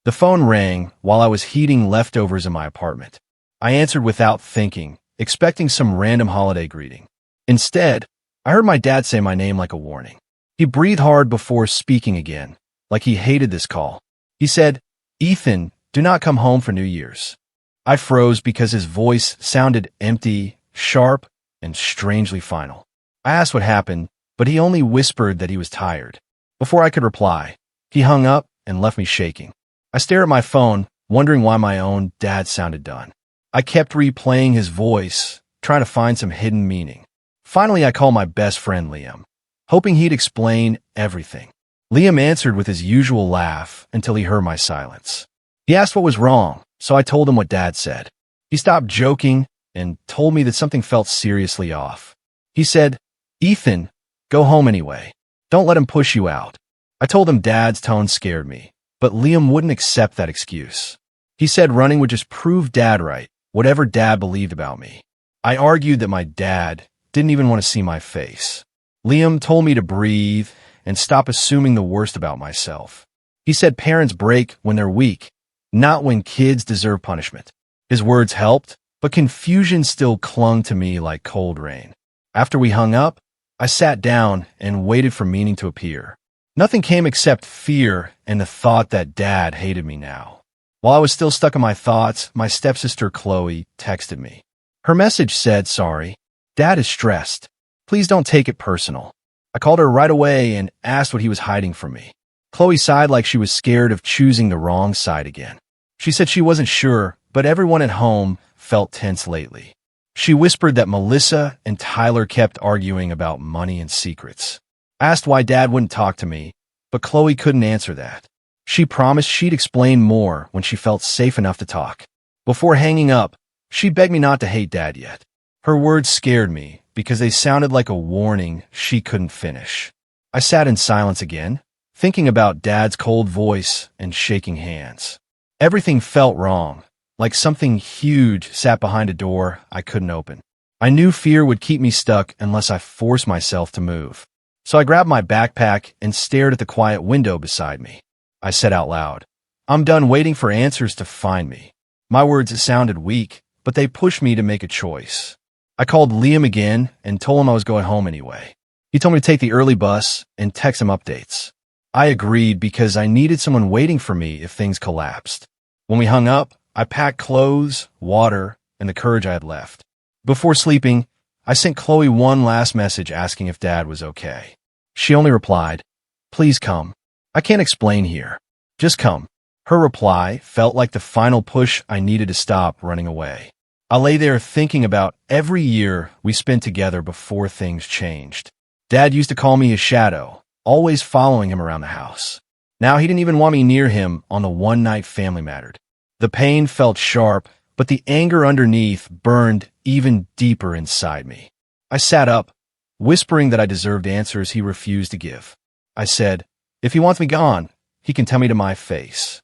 The phone rang while I was heating leftovers in my apartment. I answered without thinking, expecting some random holiday greeting. Instead, I heard my dad say my name like a warning. He breathed hard before speaking again, like he hated this call. He said, "Ethan, do not come home for New Year's." I froze because his voice sounded empty, sharp, and strangely final. I asked what happened, but he only whispered that he was tired. Before I could reply, he hung up and left me shaking. I stared at my phone, wondering why my own dad sounded done. I kept replaying his voice, trying to find some hidden meaning. Finally, I called my best friend Liam, hoping he'd explain everything. Liam answered with his usual laugh until he heard my silence. He asked what was wrong, so I told him what Dad said. He stopped joking and told me that something felt seriously off. He said, "Ethan, go home anyway. Don't let him push you out." I told him Dad's tone scared me, but Liam wouldn't accept that excuse. He said running would just prove Dad right, whatever Dad believed about me. I argued that my dad didn't even want to see my face. Liam told me to breathe and stop assuming the worst about myself. He said parents break when they're weak, not when kids deserve punishment. His words helped, but confusion still clung to me like cold rain. After we hung up, I sat down and waited for meaning to appear. Nothing came except fear and the thought that Dad hated me now. While I was still stuck in my thoughts, my stepsister Chloe texted me. Her message said, "Sorry, Dad is stressed. Please don't take it personal." I called her right away and asked what he was hiding from me. Chloe sighed like she was scared of choosing the wrong side again. She said she wasn't sure, but everyone at home felt tense lately. She whispered that Melissa and Tyler kept arguing about money and secrets. I asked why Dad wouldn't talk to me, but Chloe couldn't answer that. She promised she'd explain more when she felt safe enough to talk. Before hanging up, she begged me not to hate Dad yet. Her words scared me because they sounded like a warning she couldn't finish. I sat in silence again, thinking about Dad's cold voice and shaking hands. Everything felt wrong, like something huge sat behind a door I couldn't open. I knew fear would keep me stuck unless I forced myself to move. So I grabbed my backpack and stared at the quiet window beside me. I said out loud, "I'm done waiting for answers to find me." My words sounded weak, but they pushed me to make a choice. I called Liam again and told him I was going home anyway. He told me to take the early bus and text him updates. I agreed because I needed someone waiting for me if things collapsed. When we hung up, I packed clothes, water, and the courage I had left. Before sleeping, I sent Chloe one last message asking if Dad was okay. She only replied, "Please come. I can't explain here. Just come." Her reply felt like the final push I needed to stop running away. I lay there thinking about every year we spent together before things changed. Dad used to call me his shadow, always following him around the house. Now he didn't even want me near him on the one night family mattered. The pain felt sharp, but the anger underneath burned even deeper inside me. I sat up, whispering that I deserved answers he refused to give. I said, "If he wants me gone, he can tell me to my face."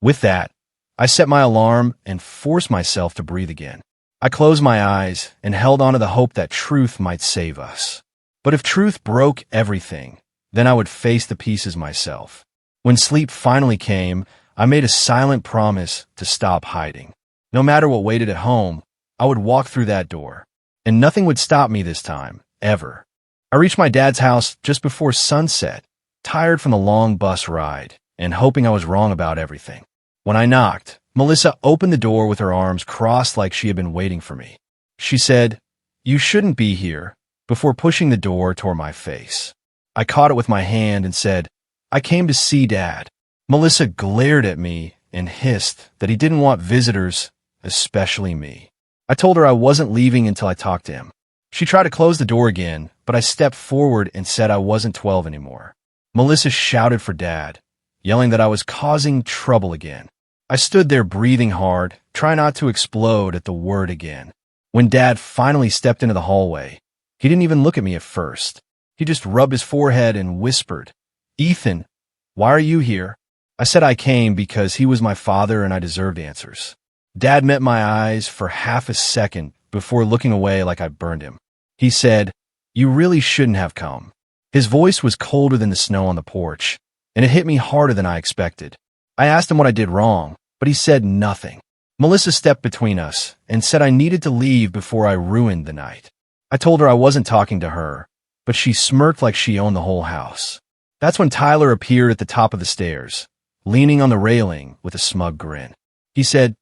With that, I set my alarm and forced myself to breathe again. I closed my eyes and held on to the hope that truth might save us. But if truth broke everything, then I would face the pieces myself. When sleep finally came, I made a silent promise to stop hiding. No matter what waited at home, I would walk through that door. And nothing would stop me this time, ever. I reached my dad's house just before sunset, tired from the long bus ride, and hoping I was wrong about everything. When I knocked, Melissa opened the door with her arms crossed like she had been waiting for me. She said, "You shouldn't be here," before pushing the door toward my face. I caught it with my hand and said, "I came to see Dad." Melissa glared at me and hissed that he didn't want visitors, especially me. I told her I wasn't leaving until I talked to him. She tried to close the door again, but I stepped forward and said I wasn't 12 anymore. Melissa shouted for Dad, yelling that I was causing trouble again. I stood there breathing hard, trying not to explode at the word again. When Dad finally stepped into the hallway, he didn't even look at me at first. He just rubbed his forehead and whispered, "Ethan, why are you here?" I said I came because he was my father and I deserved answers. Dad met my eyes for half a second before looking away like I burned him. He said, "You really shouldn't have come." His voice was colder than the snow on the porch, and it hit me harder than I expected. I asked him what I did wrong, but he said nothing. Melissa stepped between us and said I needed to leave before I ruined the night. I told her I wasn't talking to her, but she smirked like she owned the whole house. That's when Tyler appeared at the top of the stairs, leaning on the railing with a smug grin. He said,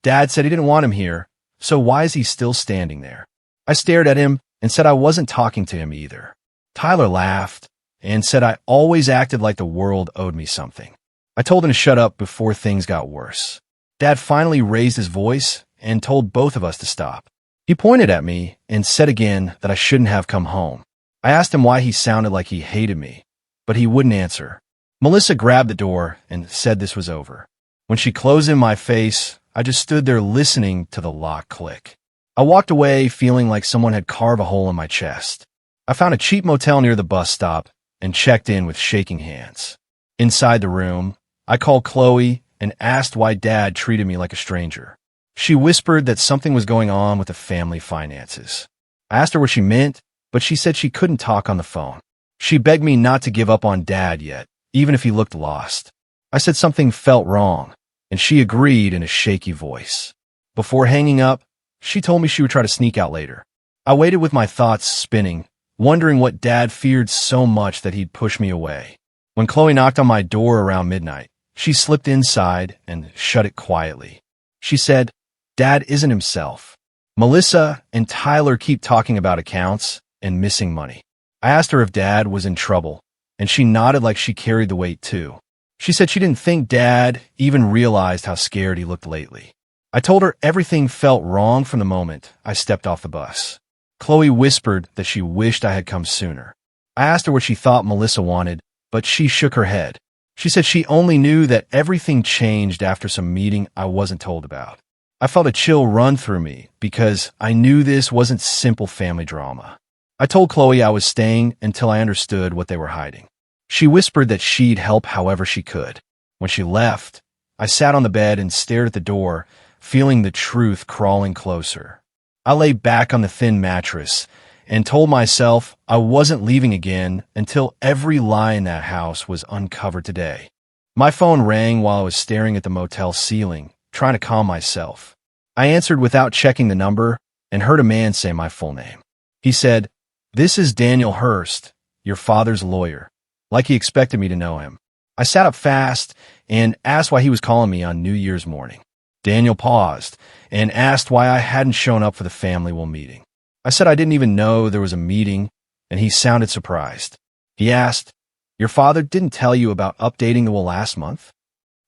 "Dad said he didn't want him here, so why is he still standing there?" I stared at him and said I wasn't talking to him either. Tyler laughed and said I always acted like the world owed me something. I told him to shut up before things got worse. Dad finally raised his voice and told both of us to stop. He pointed at me and said again that I shouldn't have come home. I asked him why he sounded like he hated me, but he wouldn't answer. Melissa grabbed the door and said this was over. When she closed in my face, I just stood there listening to the lock click. I walked away feeling like someone had carved a hole in my chest. I found a cheap motel near the bus stop and checked in with shaking hands. Inside the room, I called Chloe and asked why Dad treated me like a stranger. She whispered that something was going on with the family finances. I asked her what she meant, but she said she couldn't talk on the phone. She begged me not to give up on Dad yet, even if he looked lost. I said something felt wrong, and she agreed in a shaky voice. Before hanging up, she told me she would try to sneak out later. I waited with my thoughts spinning, wondering what Dad feared so much that he'd push me away. When Chloe knocked on my door around midnight, she slipped inside and shut it quietly. She said, "Dad isn't himself. Melissa and Tyler keep talking about accounts and missing money." I asked her if Dad was in trouble, and she nodded like she carried the weight too. She said she didn't think Dad even realized how scared he looked lately. I told her everything felt wrong from the moment I stepped off the bus. Chloe whispered that she wished I had come sooner. I asked her what she thought Melissa wanted, but she shook her head. She said she only knew that everything changed after some meeting I wasn't told about. I felt a chill run through me because I knew this wasn't simple family drama. I told Chloe I was staying until I understood what they were hiding. She whispered that she'd help however she could. When she left, I sat on the bed and stared at the door, feeling the truth crawling closer. I lay back on the thin mattress and told myself I wasn't leaving again until every lie in that house was uncovered today. My phone rang while I was staring at the motel ceiling, trying to calm myself. I answered without checking the number and heard a man say my full name. He said, "This is Daniel Hurst, your father's lawyer," like he expected me to know him. I sat up fast and asked why he was calling me on New Year's morning. Daniel paused and asked why I hadn't shown up for the family will meeting. I said I didn't even know there was a meeting, and he sounded surprised. He asked, "Your father didn't tell you about updating the will last month?"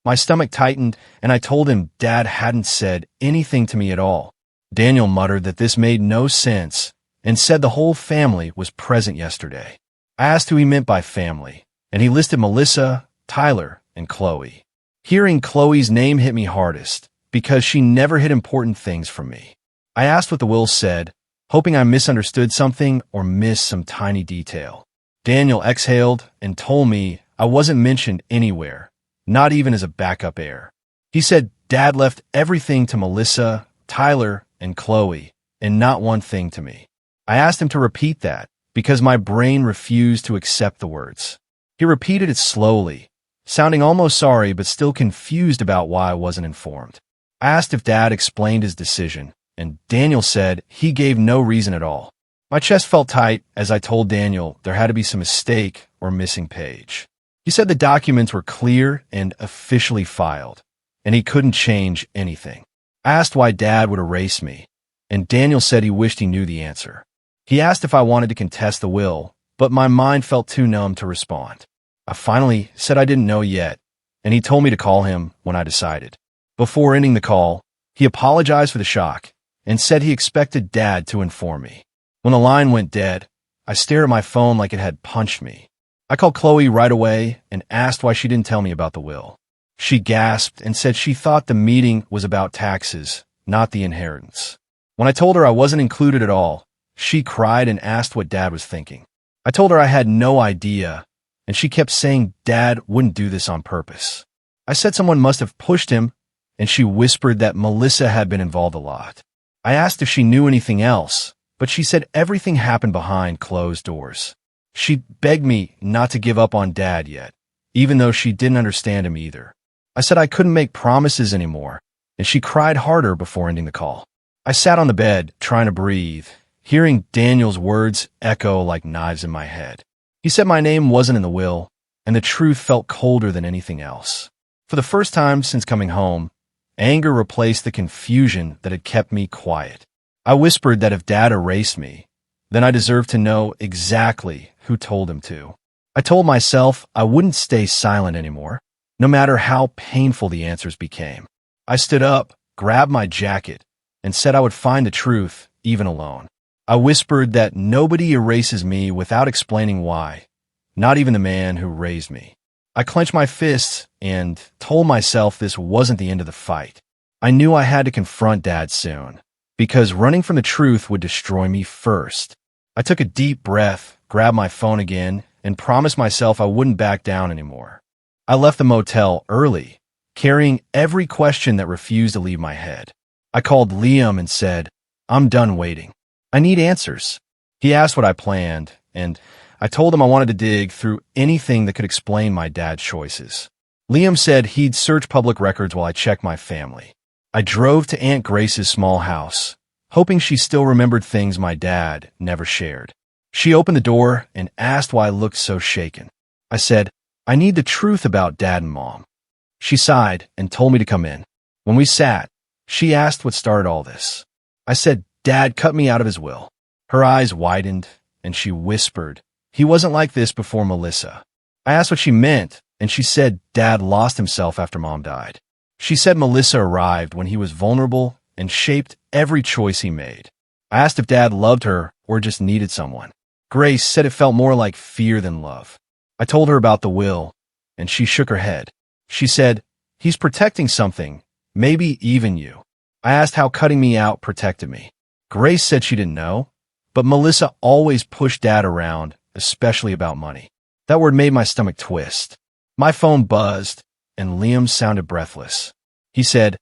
My stomach tightened, and I told him Dad hadn't said anything to me at all. Daniel muttered that this made no sense and said the whole family was present yesterday. I asked who he meant by family, and he listed Melissa, Tyler, and Chloe. Hearing Chloe's name hit me hardest because she never hid important things from me. I asked what the will said, hoping I misunderstood something or missed some tiny detail. Daniel exhaled and told me I wasn't mentioned anywhere, not even as a backup heir. He said Dad left everything to Melissa, Tyler, and Chloe, and not one thing to me. I asked him to repeat that because my brain refused to accept the words. He repeated it slowly, sounding almost sorry but still confused about why I wasn't informed. I asked if Dad explained his decision, and Daniel said he gave no reason at all. My chest felt tight as I told Daniel there had to be some mistake or missing page. He said the documents were clear and officially filed, and he couldn't change anything. I asked why Dad would erase me, and Daniel said he wished he knew the answer. He asked if I wanted to contest the will, but my mind felt too numb to respond. I finally said I didn't know yet, and he told me to call him when I decided. Before ending the call, he apologized for the shock and said he expected Dad to inform me. When the line went dead, I stared at my phone like it had punched me. I called Chloe right away and asked why she didn't tell me about the will. She gasped and said she thought the meeting was about taxes, not the inheritance. When I told her I wasn't included at all, she cried and asked what Dad was thinking. I told her I had no idea, and she kept saying Dad wouldn't do this on purpose. I said someone must have pushed him, and she whispered that Melissa had been involved a lot. I asked if she knew anything else, but she said everything happened behind closed doors. She begged me not to give up on Dad yet, even though she didn't understand him either. I said I couldn't make promises anymore, and she cried harder before ending the call. I sat on the bed, trying to breathe, hearing Daniel's words echo like knives in my head. He said my name wasn't in the will, and the truth felt colder than anything else. For the first time since coming home, anger replaced the confusion that had kept me quiet. I whispered that if Dad erased me, then I deserved to know exactly who told him to. I told myself I wouldn't stay silent anymore, no matter how painful the answers became. I stood up, grabbed my jacket, and said I would find the truth, even alone. I whispered that nobody erases me without explaining why, not even the man who raised me. I clenched my fists and told myself this wasn't the end of the fight. I knew I had to confront Dad soon, because running from the truth would destroy me first. I took a deep breath, grabbed my phone again, and promised myself I wouldn't back down anymore. I left the motel early, carrying every question that refused to leave my head. I called Liam and said, "I'm done waiting. I need answers." He asked what I planned, and I told him I wanted to dig through anything that could explain my dad's choices. Liam said he'd search public records while I checked my family. I drove to Aunt Grace's small house, hoping she still remembered things my dad never shared. She opened the door and asked why I looked so shaken. I said, "I need the truth about Dad and Mom." She sighed and told me to come in. When we sat, she asked what started all this. I said, "Dad cut me out of his will." Her eyes widened, and she whispered, "He wasn't like this before Melissa." I asked what she meant, and she said Dad lost himself after Mom died. She said Melissa arrived when he was vulnerable and shaped every choice he made. I asked if Dad loved her or just needed someone. Grace said it felt more like fear than love. I told her about the will, and she shook her head. She said, "He's protecting something, maybe even you." I asked how cutting me out protected me. Grace said she didn't know, but Melissa always pushed Dad around, especially about money. That word made my stomach twist. My phone buzzed, and Liam sounded breathless. He said,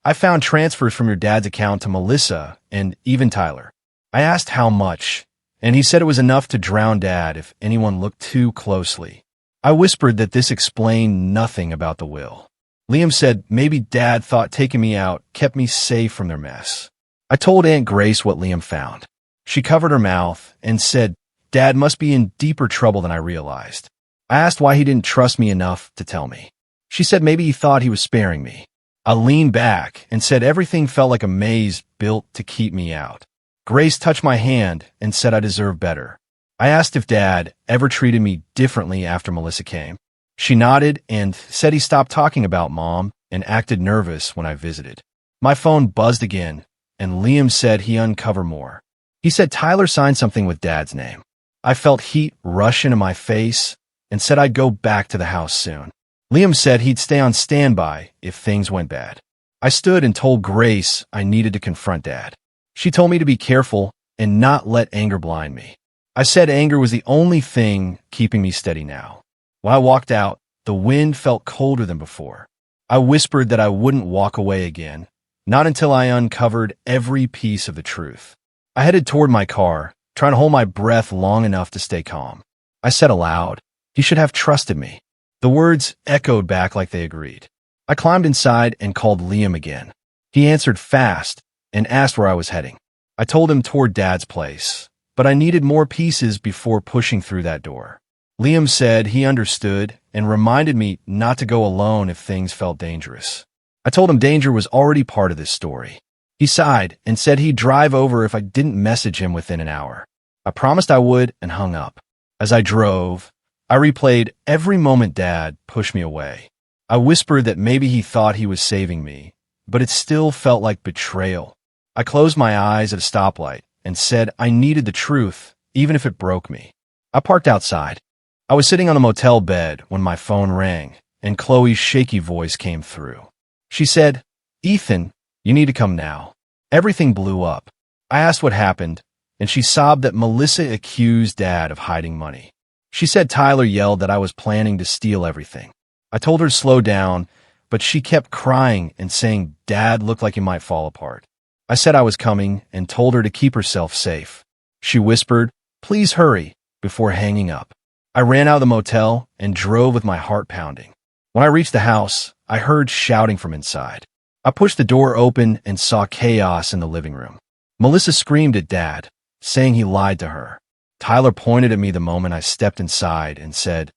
"I found transfers from your dad's account to Melissa and even Tyler." I asked how much, and he said it was enough to drown Dad if anyone looked too closely. I whispered that this explained nothing about the will. Liam said maybe Dad thought taking me out kept me safe from their mess. I told Aunt Grace what Liam found. She covered her mouth and said Dad must be in deeper trouble than I realized. I asked why he didn't trust me enough to tell me. She said maybe he thought he was sparing me. I leaned back and said everything felt like a maze built to keep me out. Grace touched my hand and said I deserved better. I asked if Dad ever treated me differently after Melissa came. She nodded and said he stopped talking about Mom and acted nervous when I visited. My phone buzzed again, and Liam said he uncovered more. He said Tyler signed something with Dad's name. I felt heat rush into my face and said I'd go back to the house soon. Liam said he'd stay on standby if things went bad. I stood and told Grace I needed to confront Dad. She told me to be careful and not let anger blind me. I said anger was the only thing keeping me steady now. When I walked out, the wind felt colder than before. I whispered that I wouldn't walk away again, not until I uncovered every piece of the truth. I headed toward my car, trying to hold my breath long enough to stay calm. I said aloud, "He should have trusted me." The words echoed back like they agreed. I climbed inside and called Liam again. He answered fast and asked where I was heading. I told him toward Dad's place, but I needed more pieces before pushing through that door. Liam said he understood and reminded me not to go alone if things felt dangerous. I told him danger was already part of this story. He sighed and said he'd drive over if I didn't message him within an hour. I promised I would and hung up. As I drove, I replayed every moment Dad pushed me away. I whispered that maybe he thought he was saving me, but it still felt like betrayal. I closed my eyes at a stoplight and said I needed the truth, even if it broke me. I parked outside. I was sitting on the motel bed when my phone rang, and Chloe's shaky voice came through. She said, "Ethan, you need to come now." Everything blew up. I asked what happened, and she sobbed that Melissa accused Dad of hiding money. She said Tyler yelled that I was planning to steal everything. I told her to slow down, but she kept crying and saying Dad looked like he might fall apart. I said I was coming and told her to keep herself safe. She whispered, "Please hurry," before hanging up. I ran out of the motel and drove with my heart pounding. When I reached the house, I heard shouting from inside. I pushed the door open and saw chaos in the living room. Melissa screamed at Dad, saying he lied to her. Tyler pointed at me the moment I stepped inside and said,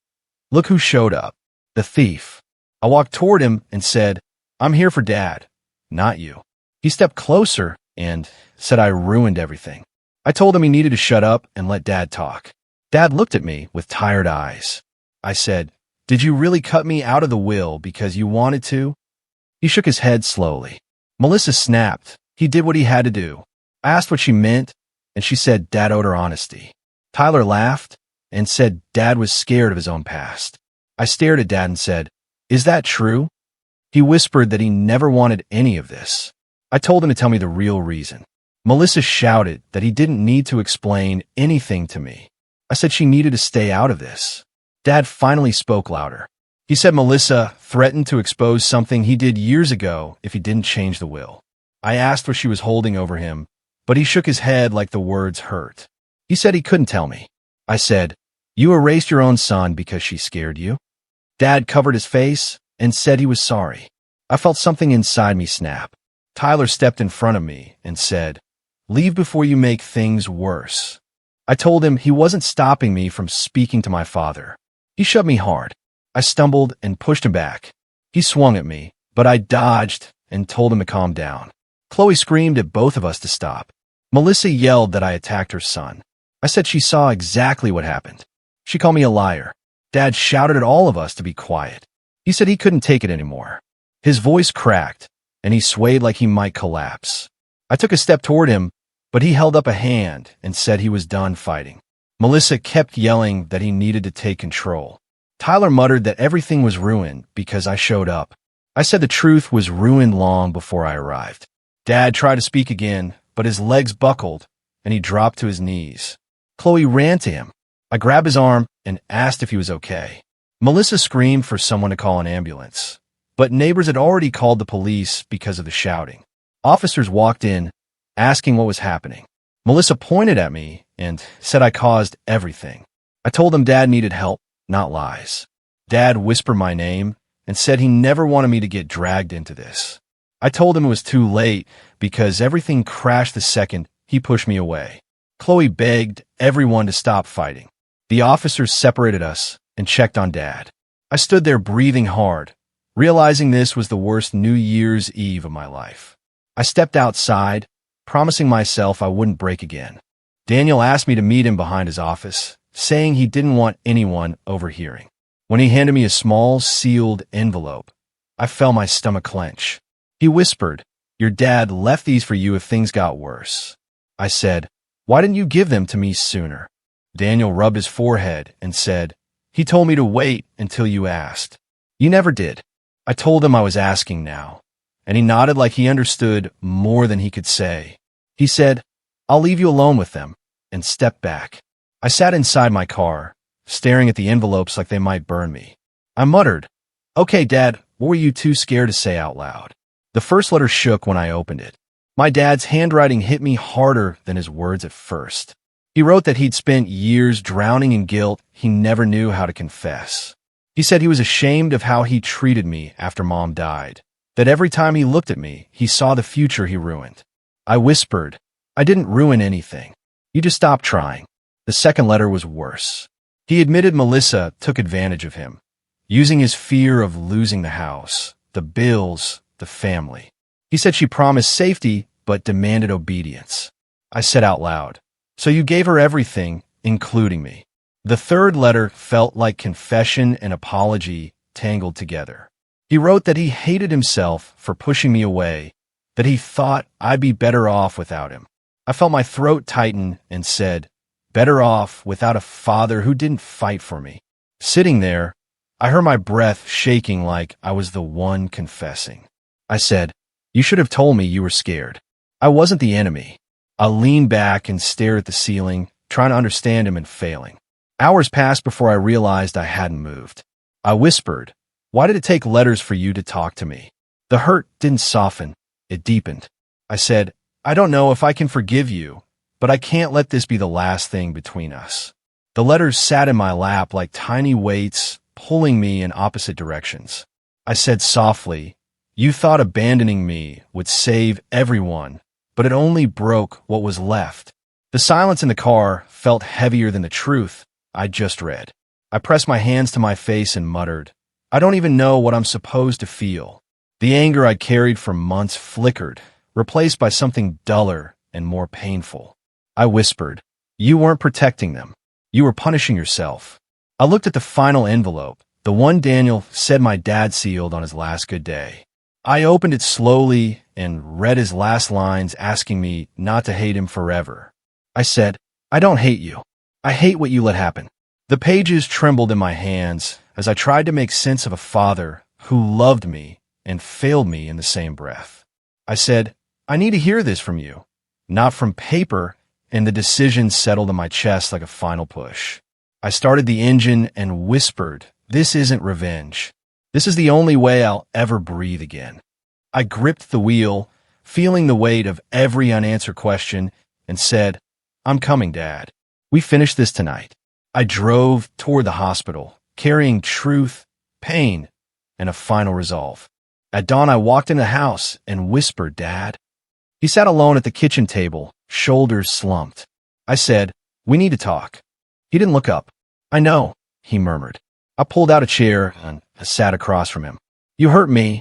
"Look who showed up. The thief." I walked toward him and said, "I'm here for Dad, not you." He stepped closer and said I ruined everything. I told him he needed to shut up and let Dad talk. Dad looked at me with tired eyes. I said, "Did you really cut me out of the will because you wanted to?" He shook his head slowly. Melissa snapped. He did what he had to do. I asked what she meant, and she said Dad owed her honesty. Tyler laughed and said Dad was scared of his own past. I stared at Dad and said, "Is that true?" He whispered that he never wanted any of this. I told him to tell me the real reason. Melissa shouted that he didn't need to explain anything to me. I said she needed to stay out of this. Dad finally spoke louder. He said Melissa threatened to expose something he did years ago if he didn't change the will. I asked what she was holding over him, but he shook his head like the words hurt. He said he couldn't tell me. I said, "You erased your own son because she scared you?" Dad covered his face and said he was sorry. I felt something inside me snap. Tyler stepped in front of me and said, "Leave before you make things worse." I told him he wasn't stopping me from speaking to my father. He shoved me hard. I stumbled and pushed him back. He swung at me, but I dodged and told him to calm down. Chloe screamed at both of us to stop. Melissa yelled that I attacked her son. I said she saw exactly what happened. She called me a liar. Dad shouted at all of us to be quiet. He said he couldn't take it anymore. His voice cracked, and he swayed like he might collapse. I took a step toward him, but he held up a hand and said he was done fighting. Melissa kept yelling that he needed to take control. Tyler muttered that everything was ruined because I showed up. I said the truth was ruined long before I arrived. Dad tried to speak again, but his legs buckled, and he dropped to his knees. Chloe ran to him. I grabbed his arm and asked if he was okay. Melissa screamed for someone to call an ambulance, but neighbors had already called the police because of the shouting. Officers walked in, asking what was happening. Melissa pointed at me and said I caused everything. I told them Dad needed help, not lies. Dad whispered my name and said he never wanted me to get dragged into this. I told him it was too late because everything crashed the second he pushed me away. Chloe begged everyone to stop fighting. The officers separated us and checked on Dad. I stood there breathing hard, realizing this was the worst New Year's Eve of my life. I stepped outside, promising myself I wouldn't break again. Daniel asked me to meet him behind his office, saying he didn't want anyone overhearing. When he handed me a small, sealed envelope, I felt my stomach clench. He whispered, "Your dad left these for you if things got worse." I said, "Why didn't you give them to me sooner?" Daniel rubbed his forehead and said, "He told me to wait until you asked." "You never did." I told him I was asking now, and he nodded like he understood more than he could say. He said, "I'll leave you alone with them," and stepped back. I sat inside my car, staring at the envelopes like they might burn me. I muttered, "Okay, Dad, what were you too scared to say out loud?" The first letter shook when I opened it. My dad's handwriting hit me harder than his words at first. He wrote that he'd spent years drowning in guilt he never knew how to confess. He said he was ashamed of how he treated me after Mom died, that every time he looked at me, he saw the future he ruined. I whispered, "I didn't ruin anything. You just stopped trying." The second letter was worse. He admitted Melissa took advantage of him, using his fear of losing the house, the bills, the family. He said she promised safety, but demanded obedience. I said out loud, "So you gave her everything, including me." The third letter felt like confession and apology tangled together. He wrote that he hated himself for pushing me away, that he thought I'd be better off without him. I felt my throat tighten and said, "Better off without a father who didn't fight for me." Sitting there, I heard my breath shaking like I was the one confessing. I said, "You should have told me you were scared. I wasn't the enemy." I leaned back and stared at the ceiling, trying to understand him and failing. Hours passed before I realized I hadn't moved. I whispered, "Why did it take letters for you to talk to me?" The hurt didn't soften, it deepened. I said, "I don't know if I can forgive you, but I can't let this be the last thing between us." The letters sat in my lap like tiny weights, pulling me in opposite directions. I said softly, "You thought abandoning me would save everyone, but it only broke what was left." The silence in the car felt heavier than the truth I'd just read. I pressed my hands to my face and muttered, "I don't even know what I'm supposed to feel." The anger I'd carried for months flickered, replaced by something duller and more painful. I whispered, "You weren't protecting them. You were punishing yourself." I looked at the final envelope, the one Daniel said my dad sealed on his last good day. I opened it slowly and read his last lines asking me not to hate him forever. I said, "I don't hate you. I hate what you let happen." The pages trembled in my hands as I tried to make sense of a father who loved me and failed me in the same breath. I said, "I need to hear this from you, not from paper," and the decision settled in my chest like a final push. I started the engine and whispered, "This isn't revenge. This is the only way I'll ever breathe again." I gripped the wheel, feeling the weight of every unanswered question, and said, "I'm coming, Dad. We finish this tonight." I drove toward the hospital, carrying truth, pain, and a final resolve. At dawn, I walked in the house and whispered, "Dad." He sat alone at the kitchen table, shoulders slumped. I said, "We need to talk." He didn't look up. "I know," he murmured. I pulled out a chair and sat across from him. "You hurt me,"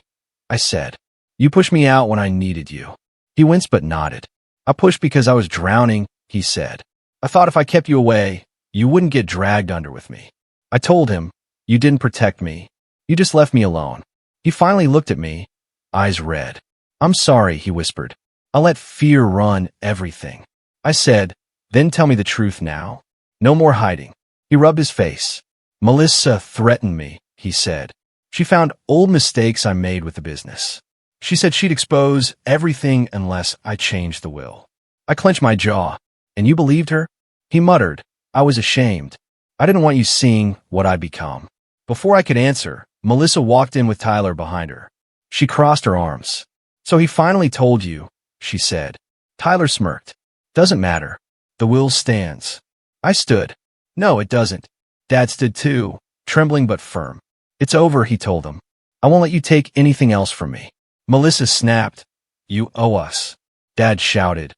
I said. "You pushed me out when I needed you." He winced but nodded. "I pushed because I was drowning," he said. "I thought if I kept you away, you wouldn't get dragged under with me." I told him, "You didn't protect me. You just left me alone." He finally looked at me, eyes red. "I'm sorry," he whispered. "I let fear run everything." I said, "Then tell me the truth now. No more hiding." He rubbed his face. "Melissa threatened me," he said. "She found old mistakes I made with the business. She said she'd expose everything unless I changed the will." I clenched my jaw. "And you believed her?" He muttered, "I was ashamed. I didn't want you seeing what I'd become." Before I could answer, Melissa walked in with Tyler behind her. She crossed her arms. "So he finally told you," she said. Tyler smirked. "Doesn't matter. The will stands." I stood. "No, it doesn't." Dad stood too, trembling but firm. "It's over," he told him. "I won't let you take anything else from me." Melissa snapped. "You owe us." Dad shouted.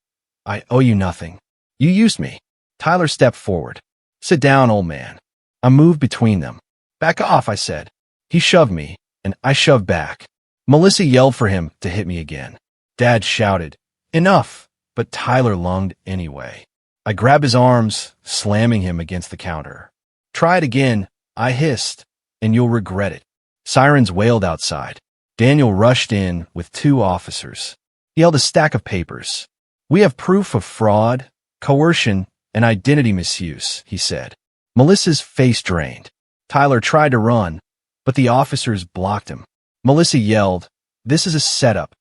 "I owe you nothing. You used me." Tyler stepped forward. "Sit down, old man." I moved between them. "Back off," I said. He shoved me, and I shoved back. Melissa yelled for him to hit me again. Dad shouted, "Enough," but Tyler lunged anyway. I grabbed his arms, slamming him against the counter. "Try it again," I hissed, "and you'll regret it." Sirens wailed outside. Daniel rushed in with 2 officers. He held a stack of papers. "We have proof of fraud, coercion, and identity misuse," he said. Melissa's face drained. Tyler tried to run, but the officers blocked him. Melissa yelled, "This is a setup."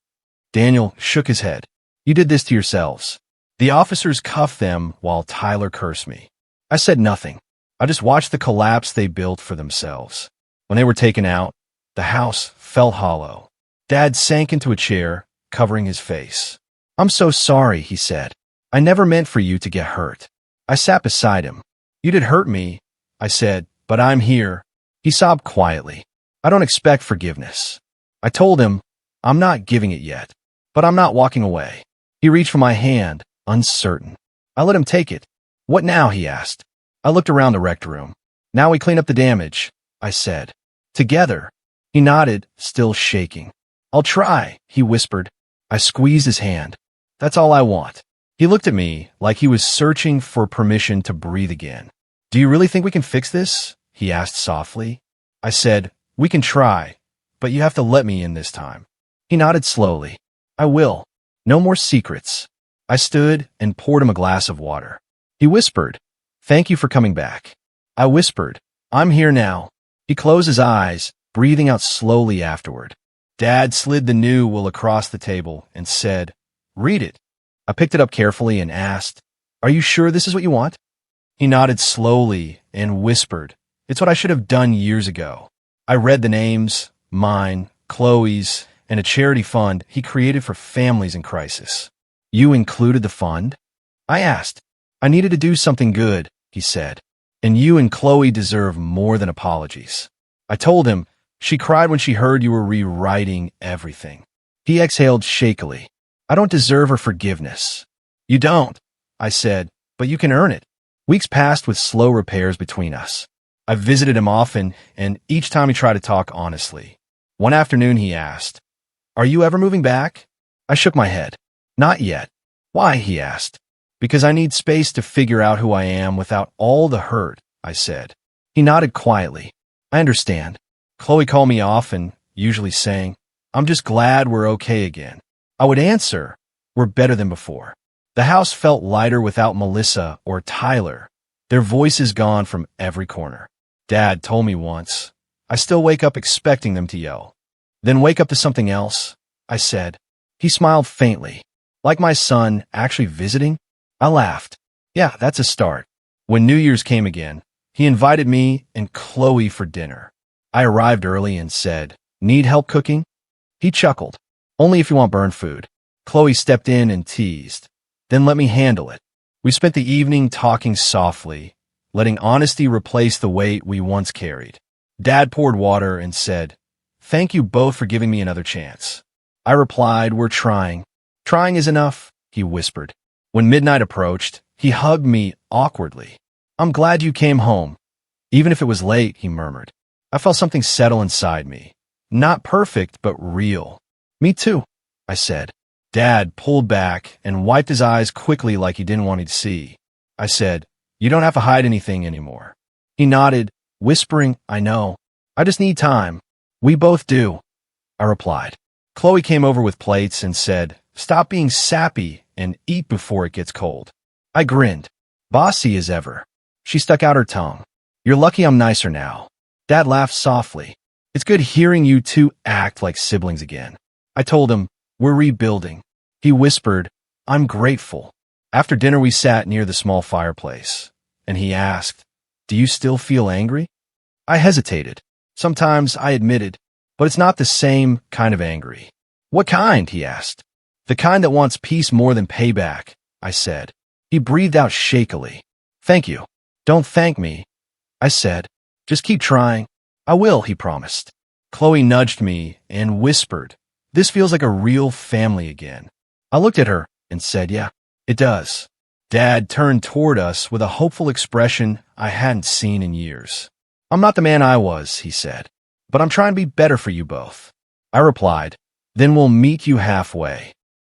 Daniel shook his head. "You did this to yourselves." The officers cuffed them while Tyler cursed me. I said nothing. I just watched the collapse they built for themselves. When they were taken out, the house felt hollow. Dad sank into a chair, covering his face. "I'm so sorry," he said. "I never meant for you to get hurt." I sat beside him. "You did hurt me," I said, "but I'm here." He sobbed quietly. "I don't expect forgiveness." I told him, "I'm not giving it yet, but I'm not walking away." He reached for my hand, uncertain. I let him take it. "What now?" he asked. I looked around the wrecked room. "Now we clean up the damage," I said. "Together." He nodded, still shaking. "I'll try," he whispered. I squeezed his hand. "That's all I want." He looked at me like he was searching for permission to breathe again. "Do you really think we can fix this?" he asked softly. I said, "We can try, but you have to let me in this time." He nodded slowly. "I will. No more secrets." I stood and poured him a glass of water. He whispered, "Thank you for coming back." I whispered, "I'm here now." He closed his eyes, breathing out slowly afterward. Dad slid the new will across the table and said, "Read it." I picked it up carefully and asked, "Are you sure this is what you want?" He nodded slowly and whispered, "It's what I should have done years ago." I read the names, mine, Chloe's, and a charity fund he created for families in crisis. "You included the fund?" I asked. "I needed to do something good," he said. "And you and Chloe deserve more than apologies." I told him, "She cried when she heard you were rewriting everything." He exhaled shakily. "I don't deserve her forgiveness." "You don't," I said, "but you can earn it." Weeks passed with slow repairs between us. I visited him often, and each time he tried to talk honestly. One afternoon he asked, "Are you ever moving back?" I shook my head. "Not yet." "Why?" he asked. "Because I need space to figure out who I am without all the hurt," I said. He nodded quietly. "I understand." Chloe called me often, usually saying, "I'm just glad we're okay again." I would answer, "We're better than before." The house felt lighter without Melissa or Tyler, their voices gone from every corner. Dad told me once, "I still wake up expecting them to yell." "Then wake up to something else," I said. He smiled faintly. "Like my son actually visiting?" I laughed. "Yeah, that's a start." When New Year's came again, he invited me and Chloe for dinner. I arrived early and said, "Need help cooking?" He chuckled. "Only if you want burnt food." Chloe stepped in and teased, "Then let me handle it." We spent the evening talking softly, letting honesty replace the weight we once carried. Dad poured water and said, "Thank you both for giving me another chance." I replied, "We're trying." "Trying is enough," he whispered. When midnight approached, he hugged me awkwardly. "I'm glad you came home." "Even if it was late," he murmured. I felt something settle inside me. Not perfect, but real. "Me too," I said. Dad pulled back and wiped his eyes quickly like he didn't want me to see. I said, "You don't have to hide anything anymore." He nodded, whispering, "I know. I just need time." "We both do," I replied. Chloe came over with plates and said, "Stop being sappy and eat before it gets cold." I grinned. Bossy as ever. She stuck out her tongue. "You're lucky I'm nicer now." Dad laughed softly. "It's good hearing you two act like siblings again." I told him, "We're rebuilding." He whispered, "I'm grateful." After dinner we sat near the small fireplace, and he asked, "Do you still feel angry?" I hesitated. Sometimes, I admitted, but it's not the same kind of angry. "What kind?" he asked. "The kind that wants peace more than payback," I said. He breathed out shakily. "Thank you." "Don't thank me," I said. "Just keep trying." "I will," he promised. Chloe nudged me and whispered, "This feels like a real family again." I looked at her and said, "Yeah, it does." Dad turned toward us with a hopeful expression I hadn't seen in years. "I'm not the man I was," he said, "but I'm trying to be better for you both." I replied, "Then we'll meet you halfway."